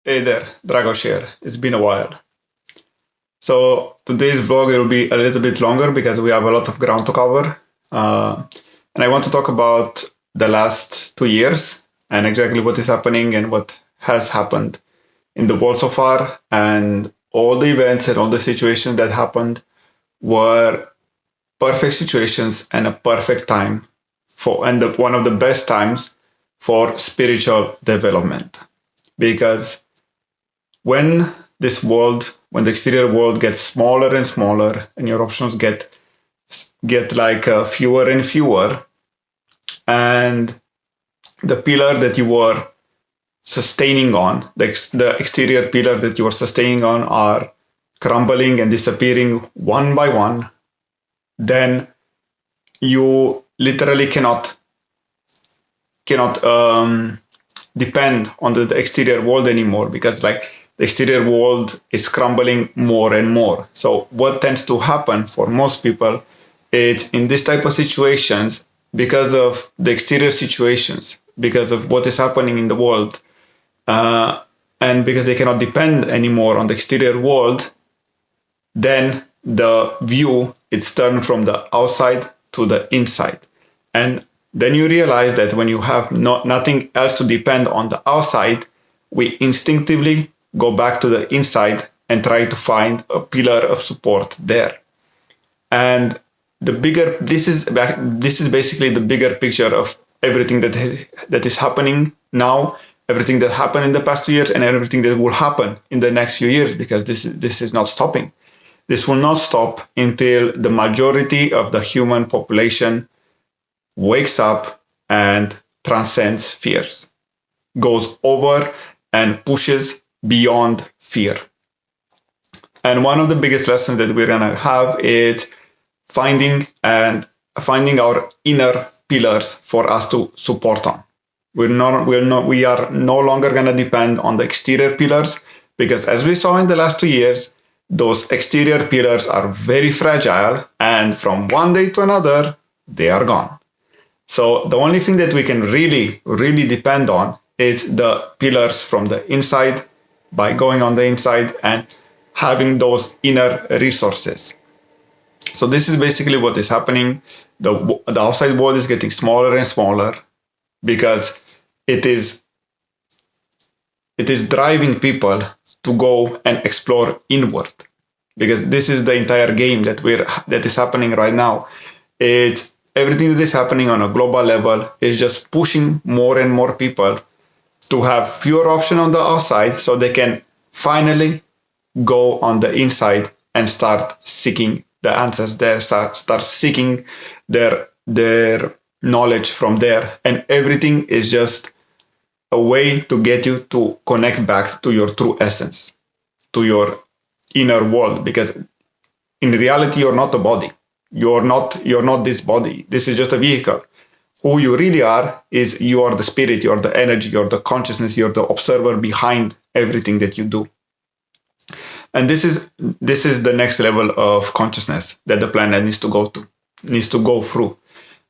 Hey there, Dragos here. It's been a while. So today's vlog will be a little bit longer because we have a lot of ground to cover. And I want to talk about the last 2 years and exactly what is happening and what has happened in the world so far. And all the events and all the situations that happened were perfect situations and a perfect time one of the best times for spiritual development. Because when when the exterior world gets smaller and smaller and your options get like fewer and fewer, and the pillar that you were sustaining on, the exterior pillar that you were sustaining on are crumbling and disappearing one by one, then you literally cannot depend on the exterior world anymore, because like the exterior world is crumbling more and more. So what tends to happen for most people is in this type of situations, because of the exterior situations, because of what is happening in the world, and because they cannot depend anymore on the exterior world, then the view it's turned from the outside to the inside. And then you realize that when you have nothing else to depend on the outside, we instinctively go back to the inside and try to find a pillar of support there. And this is basically the bigger picture of everything that is happening now, everything that happened in the past 2 years, and everything that will happen in the next few years, because this is not stopping. This will not stop until the majority of the human population wakes up and transcends fears, goes over and pushes beyond fear. And one of the biggest lessons that we're gonna have is finding our inner pillars for us to support on. We are no longer gonna depend on the exterior pillars, because as we saw in the last 2 years, those exterior pillars are very fragile, and from one day to another, they are gone. So the only thing that we can really, really depend on is the pillars from the inside, by going on the inside and having those inner resources. So this is basically what is happening. The outside world is getting smaller and smaller because it is driving people to go and explore inward, because this is the entire game that is happening right now. It's everything that is happening on a global level is just pushing more and more people to have fewer options on the outside, so they can finally go on the inside and start seeking the answers there, start seeking their knowledge from there. And everything is just a way to get you to connect back to your true essence, to your inner world, because in reality you're not a body. You're not this body. This is just a vehicle. Who you really are is you are the spirit, you're the energy, you're the consciousness, you're the observer behind everything that you do. And this is the next level of consciousness that the planet needs to go through.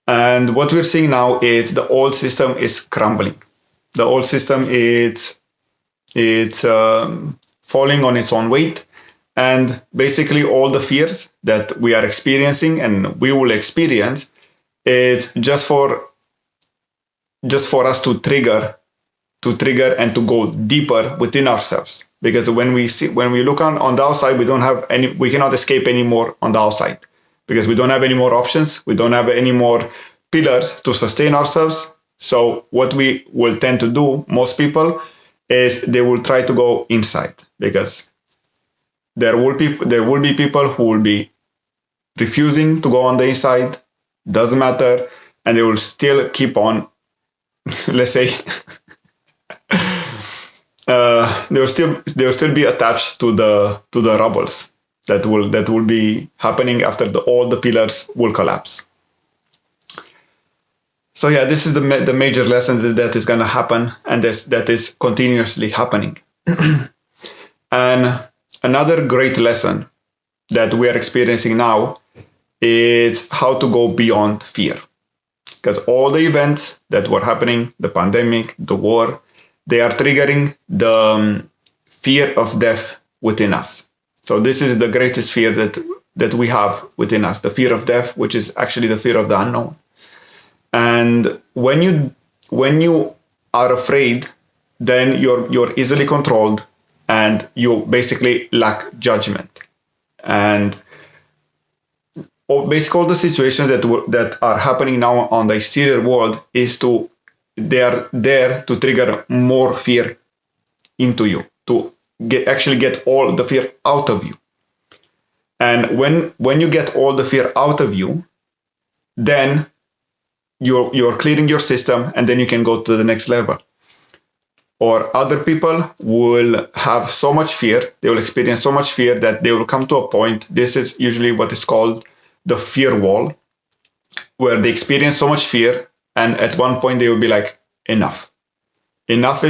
And what we're seeing now is the old system is crumbling. The old system it's falling on its own weight. And basically all the fears that we are experiencing and we will experience, it's just for us to trigger and to go deeper within ourselves. Because when we look on the outside, we cannot escape anymore on the outside, because we don't have any more options. We don't have any more pillars to sustain ourselves. So what we will tend to do, most people, is they will try to go inside, because there will be people who will be refusing to go on the inside, doesn't matter, and they will still keep on, let's say, they will still be attached to the rubbles that will be happening after all the pillars will collapse. So yeah, this is the major lesson that is going to happen, and that is continuously happening. And another great lesson that we are experiencing now is how to go beyond fear. Because all the events that were happening, the pandemic, the war, they are triggering fear of death within us. So this is the greatest fear that we have within us, the fear of death, which is actually the fear of the unknown. And when you are afraid, then you're easily controlled, and you basically lack judgment. And basically all the situations that are happening now on the exterior world they are there to trigger more fear into you, to actually get all the fear out of you. And when you get all the fear out of you, then you're clearing your system, and then you can go to the next level. Or other people will have so much fear, they will experience so much fear that they will come to a point, this is usually what is called the fear wall, where they experience so much fear, and at one point they will be like, enough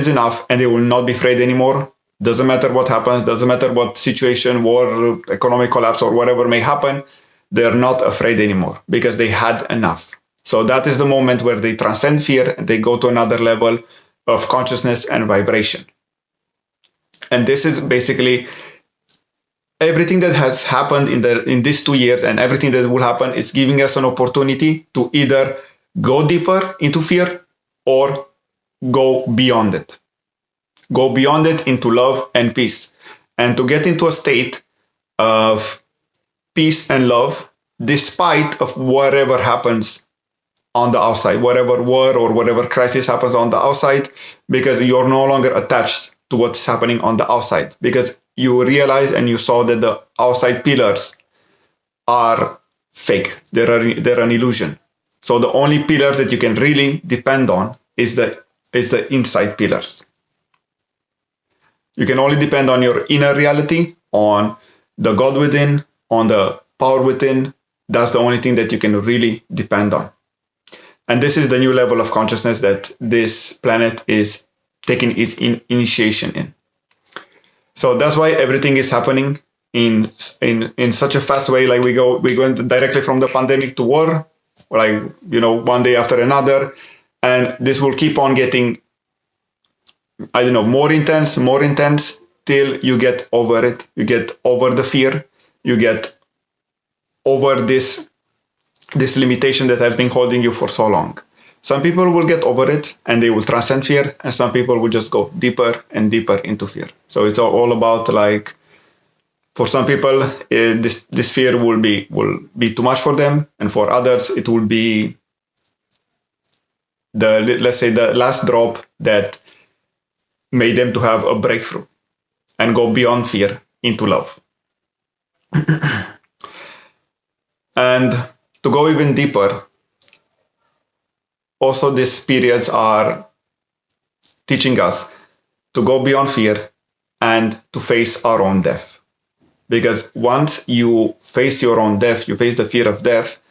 is enough, and they will not be afraid anymore. Doesn't matter what happens, doesn't matter what situation, war, economic collapse, or whatever may happen, they're not afraid anymore because they had enough. So that is the moment where they transcend fear and they go to another level of consciousness and vibration. And this is basically everything that has happened in these 2 years, and everything that will happen is giving us an opportunity to either go deeper into fear or go beyond it. Go beyond it into love and peace. And to get into a state of peace and love despite of whatever happens on the outside, whatever war or whatever crisis happens on the outside, because you're no longer attached to what's happening on the outside, because you realize and you saw that the outside pillars are fake. They're an illusion. So the only pillar that you can really depend on is the inside pillars. You can only depend on your inner reality, on the God within, on the power within. That's the only thing that you can really depend on. And this is the new level of consciousness that this planet is taking its initiation in. So that's why everything is happening in such a fast way. Like we go directly from the pandemic to war, like, one day after another. And this will keep on getting, more intense till you get over it. You get over the fear. You get over this limitation that has been holding you for so long. Some people will get over it and they will transcend fear, and some people will just go deeper and deeper into fear. So it's all about, like, for some people, this fear will be too much for them, and for others it will be the last drop that made them to have a breakthrough and go beyond fear into love. And to go even deeper, also these periods are teaching us to go beyond fear and to face our own death. Because once you face your own death, you face the fear of death,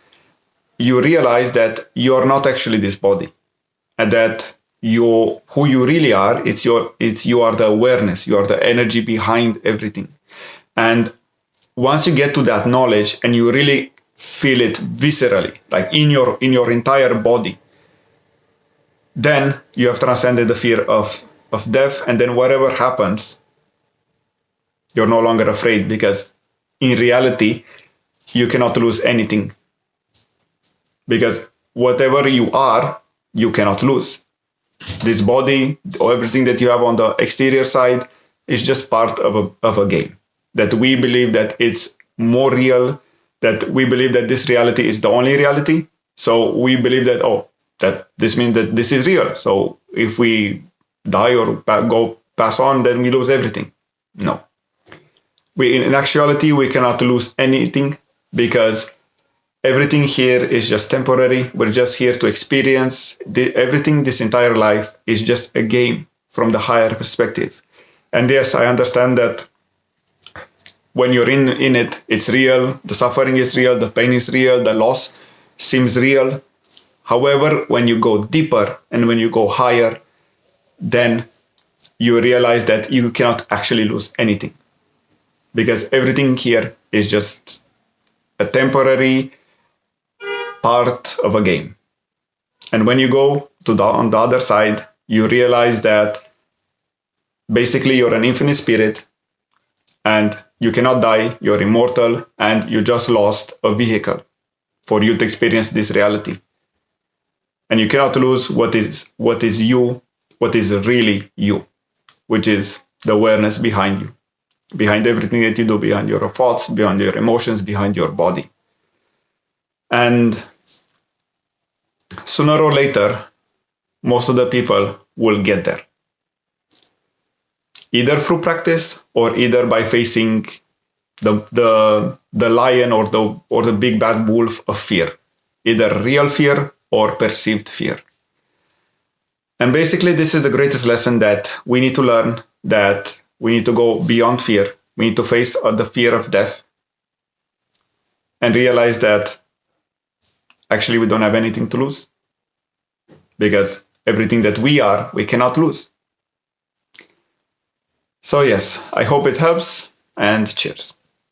you realize that you're not actually this body, and that who you really are, you are the awareness, you are the energy behind everything. And once you get to that knowledge and you really feel it viscerally, like in your entire body, then you have transcended the fear of death. And then whatever happens, you're no longer afraid, because in reality, you cannot lose anything. Because whatever you are, you cannot lose. This body, or everything that you have on the exterior side, is just part of a game. That we believe that it's more real, that we believe that this reality is the only reality. So we believe that, that this means that this is real. So if we die or go pass on, then we lose everything. No. In actuality, we cannot lose anything, because everything here is just temporary. We're just here to experience everything. This entire life is just a game from the higher perspective. And yes, I understand that when you're in it, it's real. The suffering is real. The pain is real. The loss seems real. However, when you go deeper and when you go higher, then you realize that you cannot actually lose anything, because everything here is just a temporary part of a game. And when you go on the other side, you realize that basically you're an infinite spirit and you cannot die, you're immortal, and you just lost a vehicle for you to experience this reality. And you cannot lose what is you, what is really you, which is the awareness behind you, behind everything that you do, behind your thoughts, behind your emotions, behind your body. And sooner or later, most of the people will get there. Either through practice or either by facing the lion or the big bad wolf of fear, either real fear or perceived fear. And basically, this is the greatest lesson that we need to learn, that we need to go beyond fear. We need to face the fear of death and realize that actually we don't have anything to lose, because everything that we are, we cannot lose. So yes, I hope it helps, and cheers.